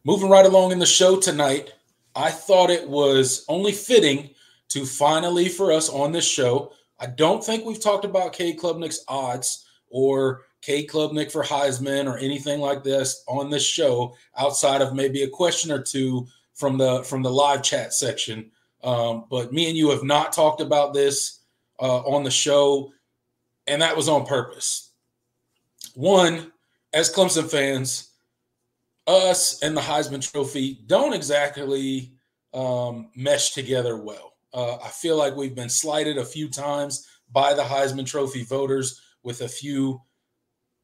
Moving right along in the show tonight, I thought it was only fitting to finally for us on this show. I don't think we've talked about Cade Klubnik's odds or Cade Klubnik for Heisman or anything like this on this show outside of maybe a question or two from the live chat section. But me and you have not talked about this on the show, and that was on purpose. One, as Clemson fans, us and the Heisman Trophy don't exactly mesh together well. I feel like we've been slighted a few times by the Heisman Trophy voters with a few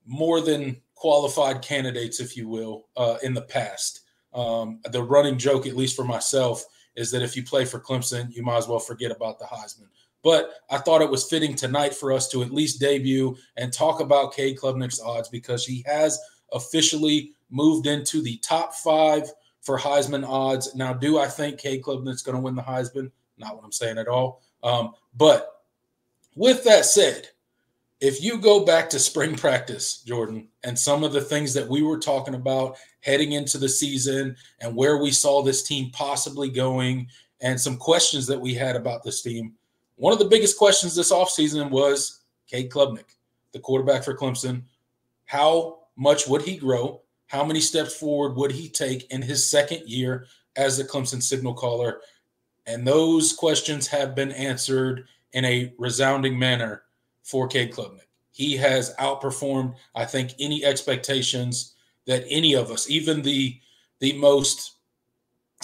more than qualified candidates, if you will, in the past. The running joke, at least for myself, is that if you play for Clemson, you might as well forget about the Heisman. But I thought it was fitting tonight for us to at least debut and talk about Cade Klubnik's odds because he has officially moved into the top 5 for Heisman odds. Now, do I think Cade Klubnik's going to win the Heisman? Not what I'm saying at all. But with that said, if you go back to spring practice, Jordan, and some of the things that we were talking about heading into the season and where we saw this team possibly going and some questions that we had about this team, one of the biggest questions this offseason was Cade Klubnik, the quarterback for Clemson. How much would he grow? How many steps forward would he take in his second year as a Clemson signal caller? And those questions have been answered in a resounding manner for Cade Klubnik. He has outperformed, I think, any expectations that any of us, even the most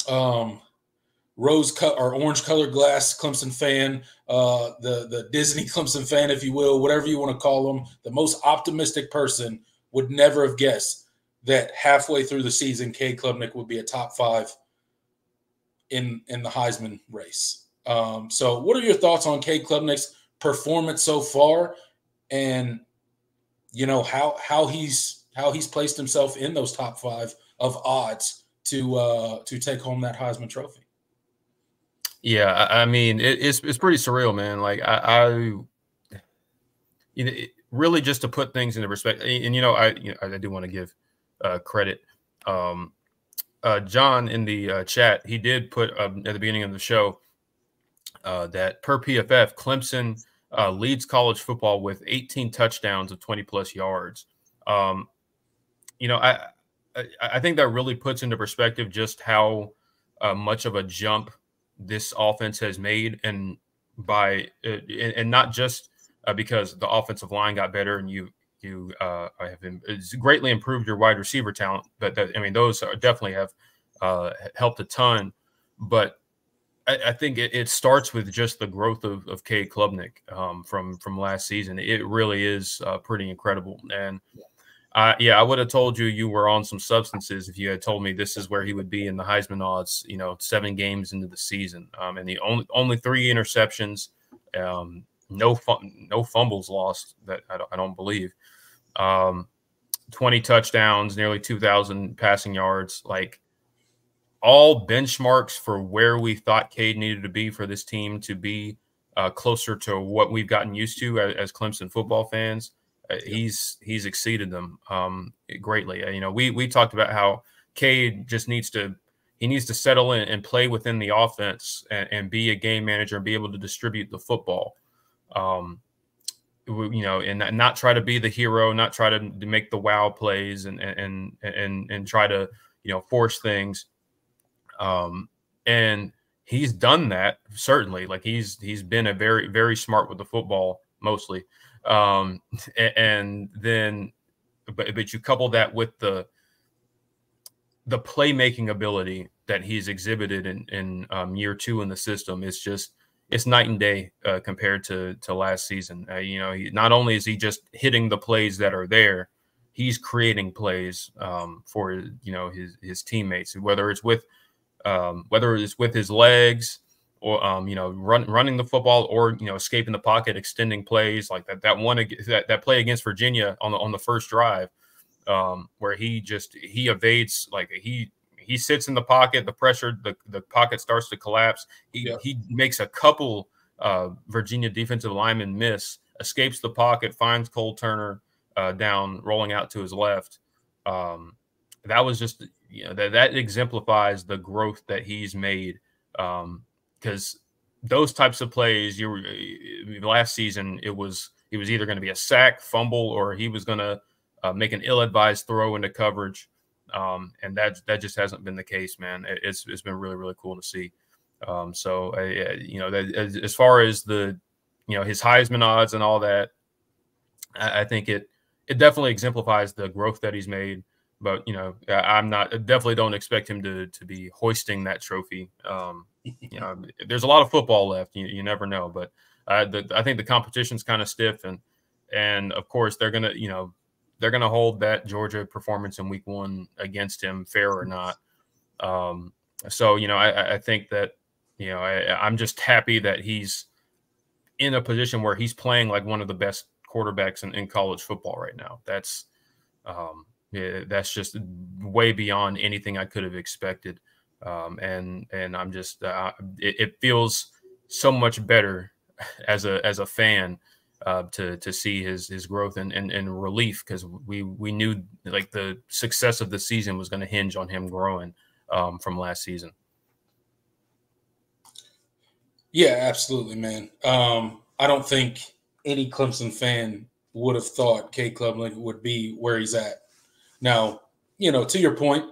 orange-colored glass Clemson fan, the Disney Clemson fan, if you will, whatever you want to call them, the most optimistic person would never have guessed that halfway through the season, Cade Klubnik would be a top 5 in the Heisman race. So what are your thoughts on Cade Klubnik's performance so far and, you know, how he's placed himself in those top 5 of odds to take home that Heisman Trophy? Yeah, I mean, it's pretty surreal, man. Like you know, really just to put things into perspective, and I do want to give credit. John in the chat, he did put at the beginning of the show that per PFF, Clemson leads college football with 18 touchdowns of 20+ yards. I think that really puts into perspective just how much of a jump this offense has made, and not just because the offensive line got better and you have greatly improved your wide receiver talent, but those definitely have helped a ton. But I think it starts with just the growth of Cade Klubnik from last season. It really is pretty incredible. And I would have told you were on some substances if you had told me this is where he would be in the Heisman odds, 7 games into the season. And the only 3 interceptions, no fumbles lost that I don't believe. 20 touchdowns, nearly 2,000 passing yards, like all benchmarks for where we thought Cade needed to be for this team to be closer to what we've gotten used to as Clemson football fans. He's exceeded them greatly. We talked about how Cade just needs to settle in and play within the offense and be a game manager and be able to distribute the football. And not try to be the hero, not try to make the wow plays and try to force things. And he's done that, certainly. Like he's been a very, very smart with the football mostly. And then, but you couple that with the playmaking ability that he's exhibited in year 2 in the system. It's night and day compared to last season. He, not only is he just hitting the plays that are there, he's creating plays for his teammates, whether it's with his legs or running the football or escaping the pocket, extending plays like that play against Virginia on the first drive where he evades, like he sits in the pocket, the pressure, the pocket starts to collapse. He makes a couple Virginia defensive linemen miss, escapes the pocket, finds Cole Turner down, rolling out to his left, that was just, that exemplifies the growth that he's made. Because those types of plays, last season, he was either going to be a sack, fumble, or he was going to make an ill-advised throw into coverage. And that just hasn't been the case, man. It's been really, really cool to see. That, as far as the, his Heisman odds and all that, I think it definitely exemplifies the growth that he's made. But, I definitely don't expect him to be hoisting that trophy. There's a lot of football left. You never know. But I think the competition's kind of stiff. And of course, they're going to hold that Georgia performance in week 1 against him, fair or not. I think that, I'm just happy that he's in a position where he's playing like one of the best quarterbacks in college football right now. That's just way beyond anything I could have expected. And I'm just, it feels so much better as a fan to see his growth and relief, because we knew like the success of the season was going to hinge on him growing from last season. Yeah, absolutely, man. I don't think any Clemson fan would have thought Cade Klubnik would be where he's at. Now, to your point,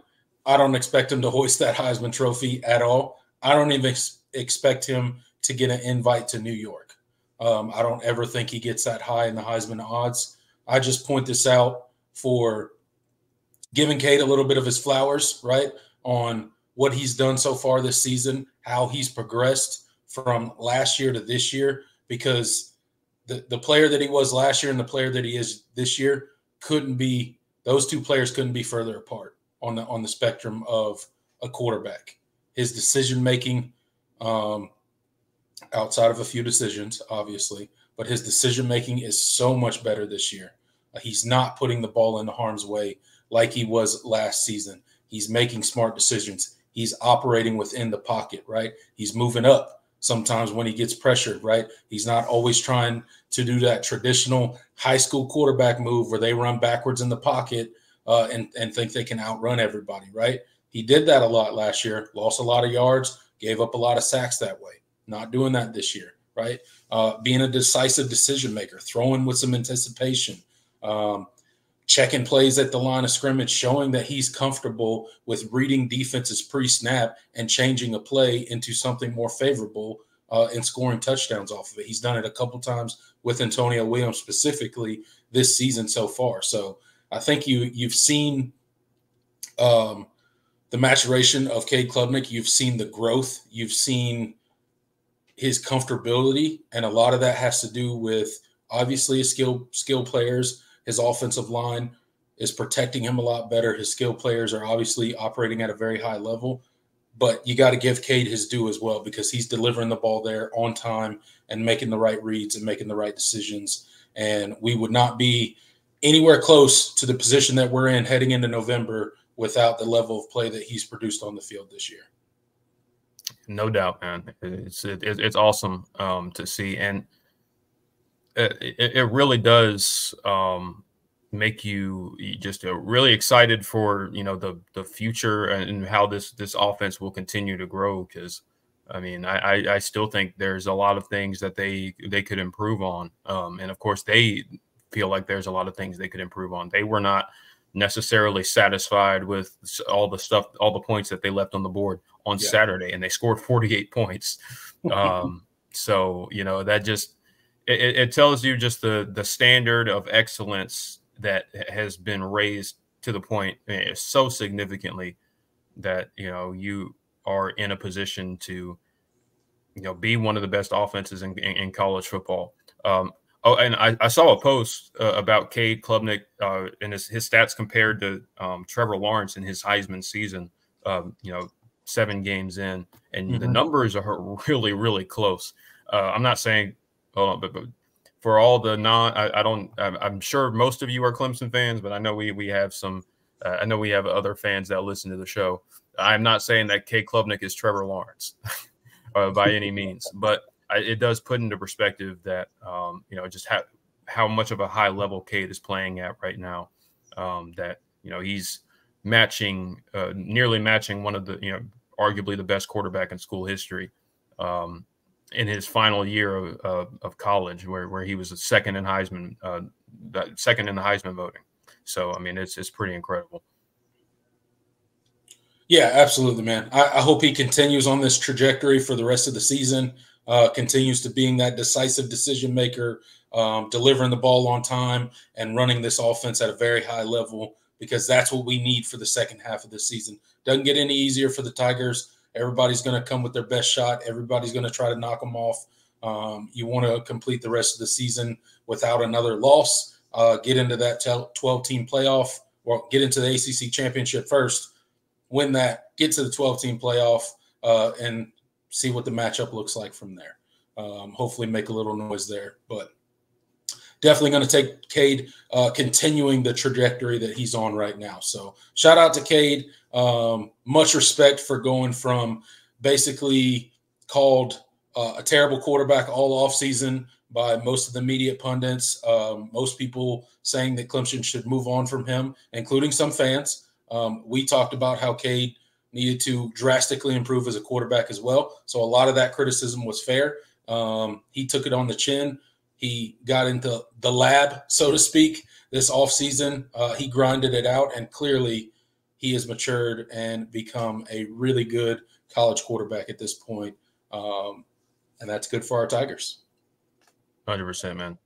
I don't expect him to hoist that Heisman Trophy at all. I don't even expect him to get an invite to New York. I don't ever think he gets that high in the Heisman odds. I just point this out for giving Cade a little bit of his flowers, right, on what he's done so far this season, how he's progressed from last year to this year, because the player that he was last year and the player that he is this year those two players couldn't be further apart on the spectrum of a quarterback. His decision-making, outside of a few decisions, obviously, but his decision-making is so much better this year. He's not putting the ball into harm's way like he was last season. He's making smart decisions. He's operating within the pocket, right? He's moving up sometimes when he gets pressured, right? He's not always trying to do that traditional high school quarterback move where they run backwards in the pocket and think they can outrun everybody, right? He did that a lot last year, lost a lot of yards, gave up a lot of sacks that way. Not doing that this year, right? Being a decisive decision maker, throwing with some anticipation, checking plays at the line of scrimmage, showing that he's comfortable with reading defenses pre-snap and changing a play into something more favorable and scoring touchdowns off of it. He's done it a couple times with Antonio Williams specifically this season so far. So I think you've seen the maturation of Cade Klubnik. You've seen the growth. You've seen his comfortability, and a lot of that has to do with obviously his skill players. His offensive line is protecting him a lot better. His skill players are obviously operating at a very high level, but you got to give Cade his due as well, because he's delivering the ball there on time and making the right reads and making the right decisions. And we would not be anywhere close to the position that we're in heading into November without the level of play that he's produced on the field this year. No doubt, man. It's awesome to see, and it really does make you just really excited for the future and how this offense will continue to grow. Because I mean, I still think there's a lot of things that they could improve on, and of course they feel like there's a lot of things they could improve on. They were not necessarily satisfied with all the points that they left on the board on Saturday, and they scored 48 points. So that just it tells you just the standard of excellence that has been raised to the point so significantly that you are in a position to be one of the best offenses in college football. Oh, and I saw a post about Cade Klubnik and his stats compared to Trevor Lawrence in his Heisman season. 7 games in, and the numbers are really, really close. I'm not saying, hold on, but for all the I'm sure most of you are Clemson fans, but I know we have some. I know we have other fans that listen to the show. I'm not saying that Cade Klubnik is Trevor Lawrence by any means, but it does put into perspective that just how much of a high level Cade is playing at right now. That he's nearly matching one of the, arguably the best quarterback in school history, in his final year of college, where he was second in Heisman, second in the Heisman voting. So, I mean, it's pretty incredible. Yeah, absolutely, man. I hope he continues on this trajectory for the rest of the season, continues to being that decisive decision maker, delivering the ball on time and running this offense at a very high level, because that's what we need for the second half of the season. Doesn't get any easier for the Tigers. Everybody's going to come with their best shot. Everybody's going to try to knock them off. You want to complete the rest of the season without another loss, get into that 12-team playoff, or get into the ACC championship first, win that, get to the 12-team playoff, and see what the matchup looks like from there. Hopefully make a little noise there. But definitely going to take Cade, continuing the trajectory that he's on right now. So shout out to Cade. Much respect for going from basically called a terrible quarterback all offseason by most of the media pundits, most people saying that Clemson should move on from him, including some fans. We talked about how Cade needed to drastically improve as a quarterback as well. So a lot of that criticism was fair. He took it on the chin. He got into the lab, so to speak, this offseason. He grinded it out, and clearly he has matured and become a really good college quarterback at this point. And that's good for our Tigers. 100%, man.